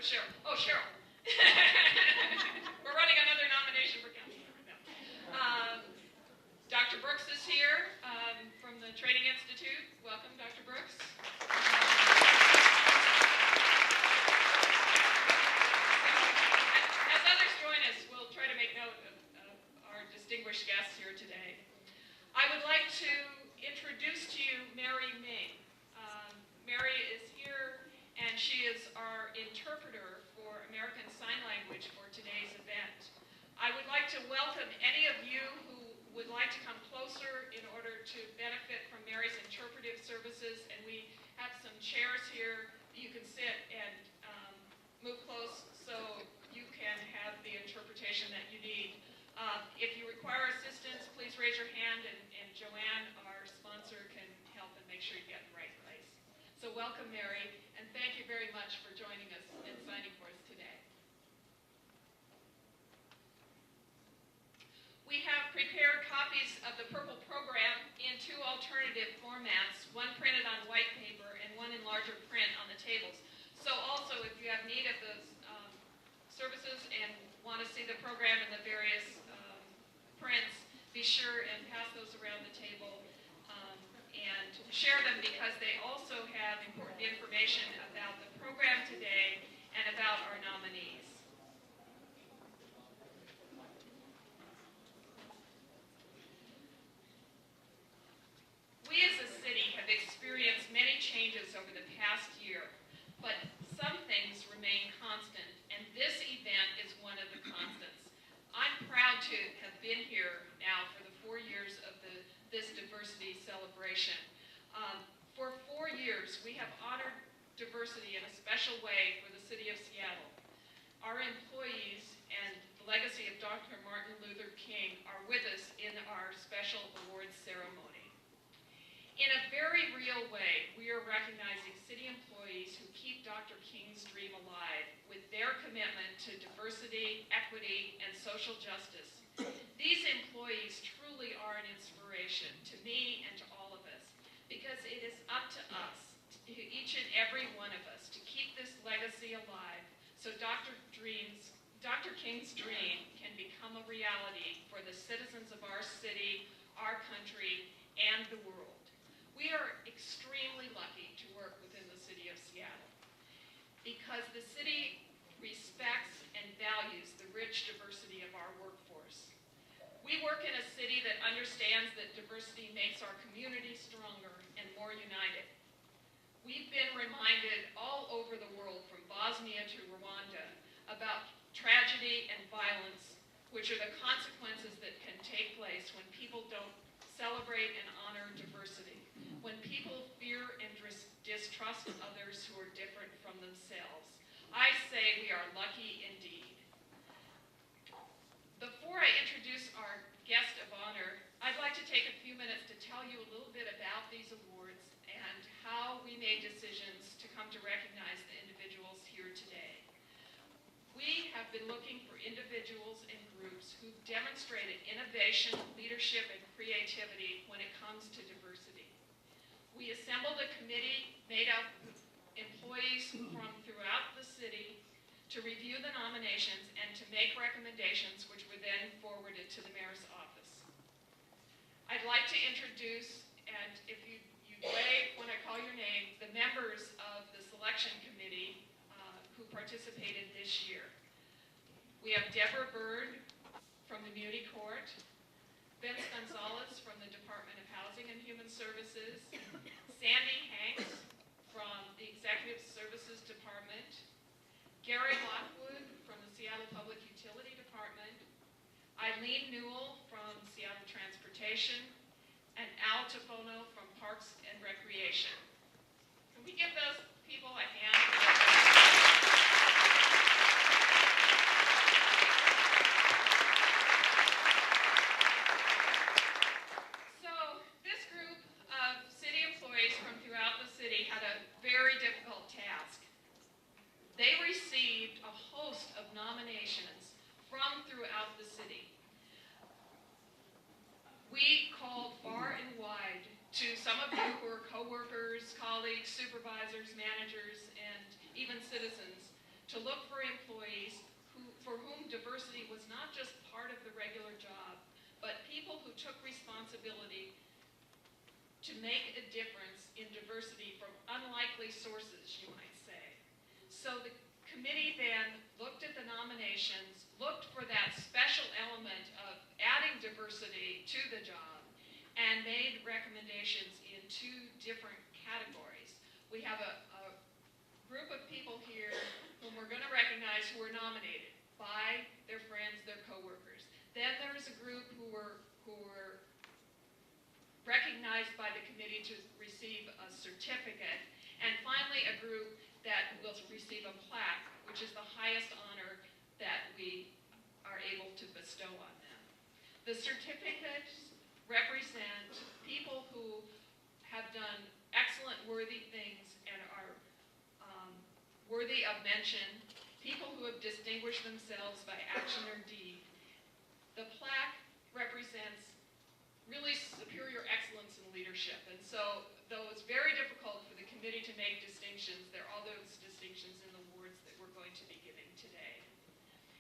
Oh, Cheryl. Oh, Cheryl. We're running another nomination for council member now. Dr. Brooks is here from the Training Institute. Welcome, Dr. Brooks. As others join us, we'll try to make note of our distinguished guests here today. I would like to introduce to you Mary Ming. Mary is here, and she is our interpreter for American Sign Language for today's event. I would like to welcome any of you who would like to come closer in order to benefit from Mary's interpretive services, and we have some chairs here that you can sit and move close so you can have the interpretation that you need. If you require assistance, please raise your hand, and Joanne, our sponsor, can help and make sure you get in the right place. So welcome, Mary, and thank you very much for joining us and signing for us today. We have prepared copies of the Purple program in two alternative formats, one printed on white paper and one in larger print on the tables. So also, if you have need of those services and want to see the program in the various prints, be sure and pass those around the table and share them, because they also have important information about the program today and about our nominees. We as a city have experienced many changes over the past year, but some things remain constant, and this event is one of the constants. I'm proud to have been here now for the 4 years of this diversity celebration. For 4 years, we have honored diversity in a special way for the city of Seattle. Our employees and the legacy of Dr. Martin Luther King are with us in our special awards ceremony. In a very real way, we are recognizing city employees who keep Dr. King's dream alive with their commitment to diversity, equity, and social justice. These employees truly are an inspiration to me and to all of us, because it is up to us, to each and every one of us, to keep this legacy alive so Dr. King's dream can become a reality for the citizens of our city, our country, and the world. We are extremely lucky to work within the city of Seattle because the city respects and values the rich diversity of our workforce. We work in a city that understands that diversity makes our community stronger and more united. We've been reminded all over the world, from Bosnia to Rwanda, about tragedy and violence, which are the consequences that can take place when people don't celebrate and honor diversity, when people fear and distrust others who are different from themselves. I say we are lucky indeed. Before I introduce our guest of honor, I'd like to take a few minutes to tell you a little bit about these awards and how we made decisions to come to recognize the individuals here today. We have been looking for individuals and groups who've demonstrated innovation, leadership, and creativity when it comes to diversity. We assembled a committee made up of employees from throughout the city to review the nominations and to make recommendations, which were then forwarded to the mayor's office. I'd like to introduce, and if you wave when I call your name, the members of the selection committee who participated this year. We have Deborah Bird from the Muni Court, Vince Gonzalez from the Department of Housing and Human Services, Sandy Hanks from the Executive Services Department, Gary Lockwood from the Seattle Public Utility Department, Eileen Newell from Seattle Transportation, and Al Tafono from Parks and Recreation. Can we give those people a hand? So this group of city employees from throughout the city had a very difficult task. They received a host of nominations from throughout the city. We called far and wide to some of you who are coworkers, colleagues, supervisors, managers, and even citizens to look took responsibility to make a difference in diversity from unlikely sources, you might say. So the committee then looked at the nominations, looked for that special element of adding diversity to the job, and made recommendations in 2 different categories. We have a group of people here whom we're going to recognize who were nominated by their friends, their coworkers. Then there is a group who were recognized by the committee to receive a certificate, and finally a group that will receive a plaque, which is the highest honor that we are able to bestow on them. The certificates represent people who have done excellent, worthy things and are worthy of mention, people who have distinguished themselves by action or deed. The plaque represents really superior excellence in leadership, and so though it's very difficult for the committee to make distinctions, there are all those distinctions in the awards that we're going to be giving today.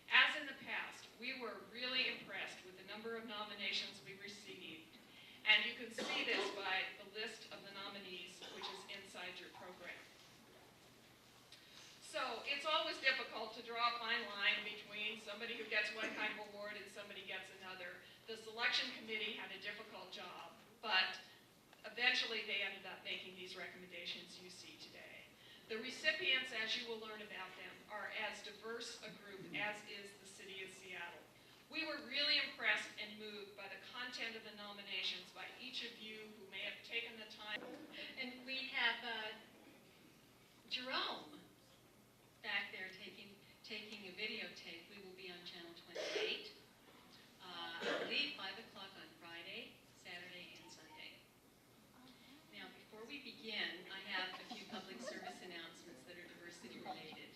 As in the past, we were really impressed with the number of nominations we received, and you can see this by the list of the nominees, which is inside your program. So it's always difficult to draw a fine line between somebody who gets one kind of award and somebody gets another. The selection committee had a difficult job, but eventually they ended up making these recommendations you see today. The recipients, as you will learn about them, are as diverse a group as is the city of Seattle. We were really impressed and moved by the content of the nominations by each of you who may have taken the time. And we have Jerome back there taking a videotape. We will be on channel 28, I believe 5 o'clock on Friday, Saturday, and Sunday. Now, before we begin, I have a few public service announcements that are diversity related.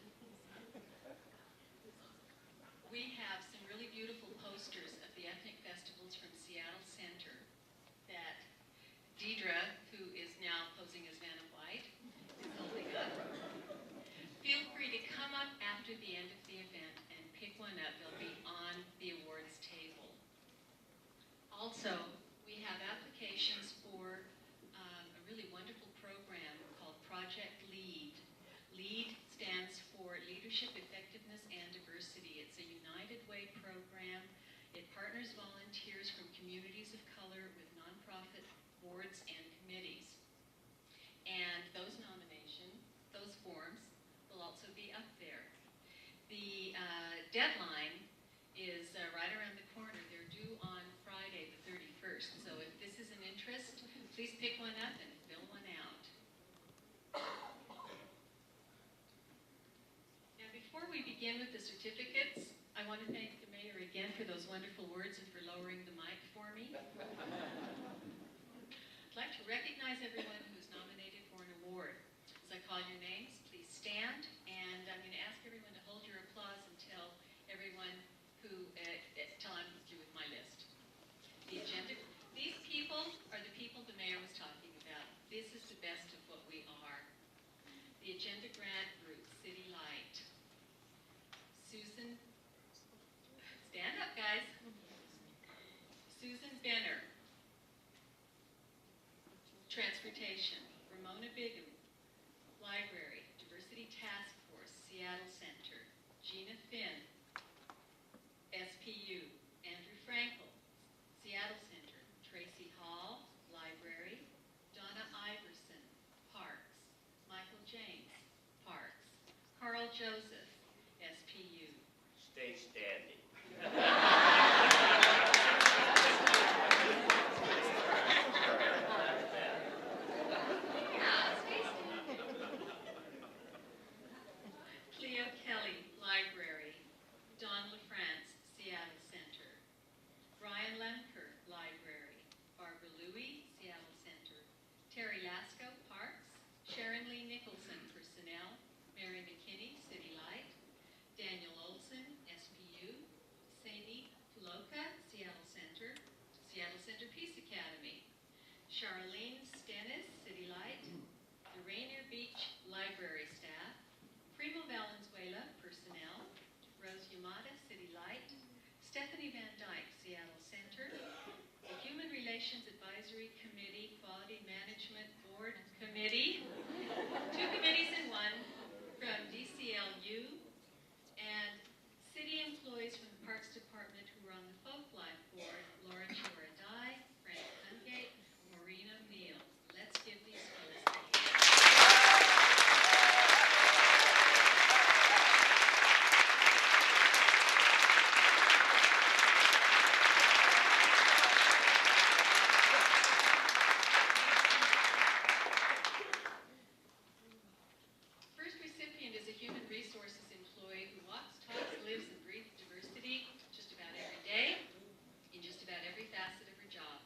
We have some really beautiful posters of the ethnic festivals from Seattle Center that Deidre, who is now posing as Vanna White, is holding up. Feel free to come up after the end of the event and pick one up. They'll be on the awards table. Also, we have applications for a really wonderful program called Project LEAD. LEAD stands for Leadership, Effectiveness, and Diversity. It's a United Way program. It partners volunteers from communities of color with nonprofit boards and committees. And those nominations, those forms, will also be up there. The deadline is right around the corner. They're due on Friday, the 31st. So if this is an interest, please pick one up and fill one out. Now, before we begin with the certificates, I want to thank the mayor again for those wonderful words and for lowering the mic for me. I'd like to recognize everyone who's nominated for an award. As I call your names, please stand, and I'm going to ask everyone to hold your applause until I'm through with my list. The agenda, these people are the people the mayor was talking about. This is the best of what we are. The agenda grant group, City Light. Susan, stand up guys. Susan Benner. Transportation, Ramona Bigham. Library, Diversity Task Force, Seattle Center. Gina Finn, SPU. Andrew Frankel, Seattle Center. Tracy Hall, Library. Donna Iverson, Parks. Michael James, Parks. Carl Joseph, SPU. Stay standing. Cleo Kelly, Library. Don LaFrance, Seattle Center. Brian Lemker, Library. Barbara Louie, Seattle Center. Terry Lasko, Parks. Sharon Lee Nicholson, Personnel. Mary McKinney, City Light. Daniel Olson, SPU. Sadie Nations Advisory Committee Quality Management Board Committee, 2 committees in one, from DCLU, and city employees from the Parks Department who are on the Folklife Board, Laura Choradai, Frank Hungate, Maureen O'Neill. Let's give these fellas a hand. First recipient is a human resources employee who walks, talks, lives, and breathes diversity just about every day in just about every facet of her job.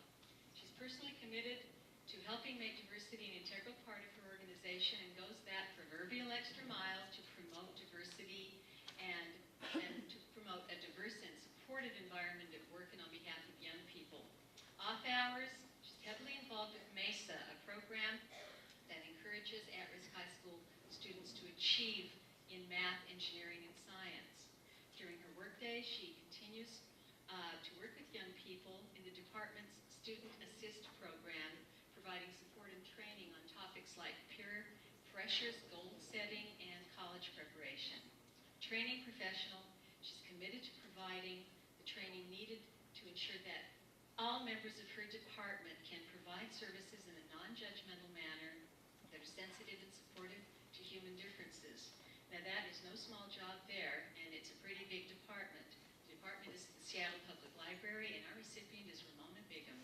She's personally committed to helping make diversity an integral part of her organization and goes that proverbial extra mile to promote diversity and to promote a diverse and supportive environment at work and on behalf of young people. Off hours, she's heavily involved with MESA, a program that encourages at-risk high school students to achieve in math, engineering, and science. During her workday, she continues to work with young people in the department's Student Assist program, providing support and training on topics like peer pressures, goal setting, and college preparation. Training professional, she's committed to providing the training needed to ensure that all members of her department can provide services in a non-judgmental manner that are sensitive and supportive to human differences. Now that is no small job there, and it's a pretty big department. The department is the Seattle Public Library, and our recipient is Ramona Bigham.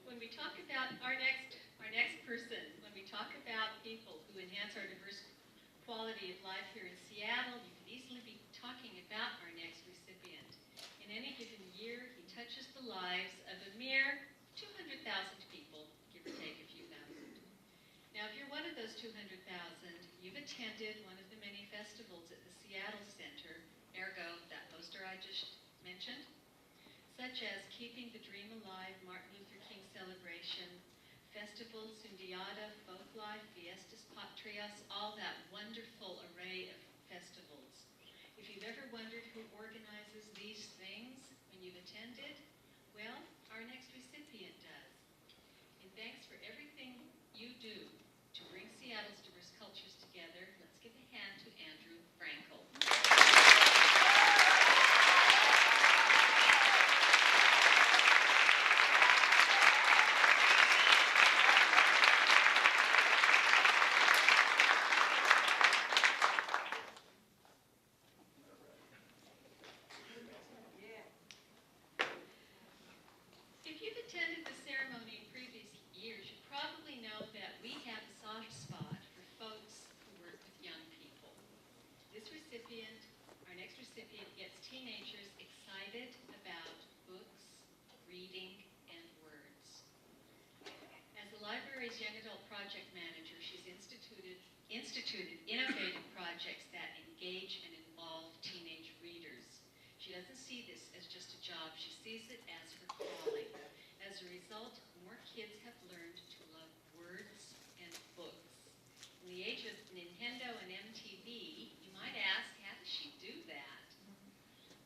When we talk about our next person, when we talk about people who enhance our diverse quality of life here in Seattle, you could easily be talking about our next recipient. In any given year, he touches the lives of a mere 200,000 people, give or take a few thousand. Now, if you're one of those 200,000, you've attended one of the many festivals at the Seattle Center, ergo that poster I just mentioned, such as Keeping the Dream Alive, Martin Luther King Celebration, Festival Sundiata, Folklife, Fiestas Patrias, all that wonderful array of festivals. If you've ever wondered who organizes these things when you've attended, well, our next recipient does. And thanks for everything you do to bring Seattle's diverse cultures together. Let's give a hand to Andrew Frankel. If you've attended the ceremony in previous years, you probably know that we have a soft spot for folks who work with young people. This recipient, our next recipient, gets teenagers excited about books, reading, and words. As the library's young adult project manager, she's instituted innovative projects that engage and involve teenage readers. She doesn't see this as just a job, she sees it as her calling. As a result, more kids have learned to love words and books. In the age of Nintendo and MTV, you might ask, how does she do that?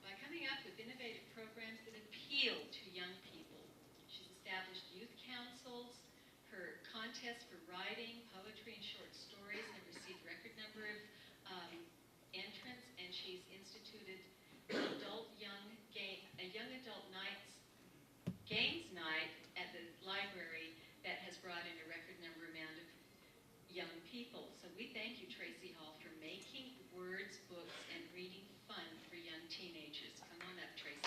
By coming up with innovative programs that appeal to young people. She's established youth councils, her contests for writing, poetry, and short stories have received record number of entrants, and she's instituted a young adult games night at the library that has brought in a record number amount of young people. So we thank you, Tracy Hall, for making words, books, and reading fun for young teenagers. Come on up, Tracy.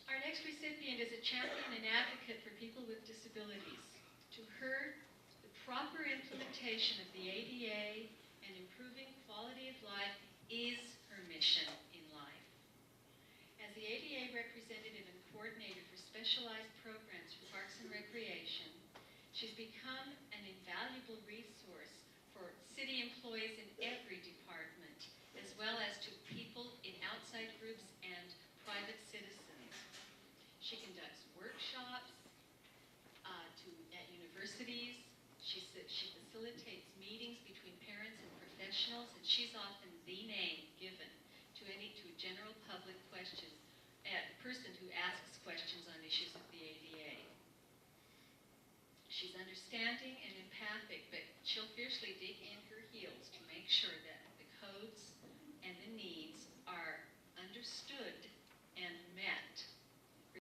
Our next recipient is a champion and advocate for people with disabilities. To her, the proper implementation of the ADA and improving quality quality of life is her mission in life. As the ADA representative and coordinator for specialized programs for Parks and Recreation, she's become an invaluable resource for city employees in every department, as well as to people in outside groups and private citizens. She conducts workshops at universities. She facilitates meetings between parents and professionals, and she's often the name given to general public questions, a person who asks questions on issues of the ADA. She's understanding and empathic, but she'll fiercely dig in her heels to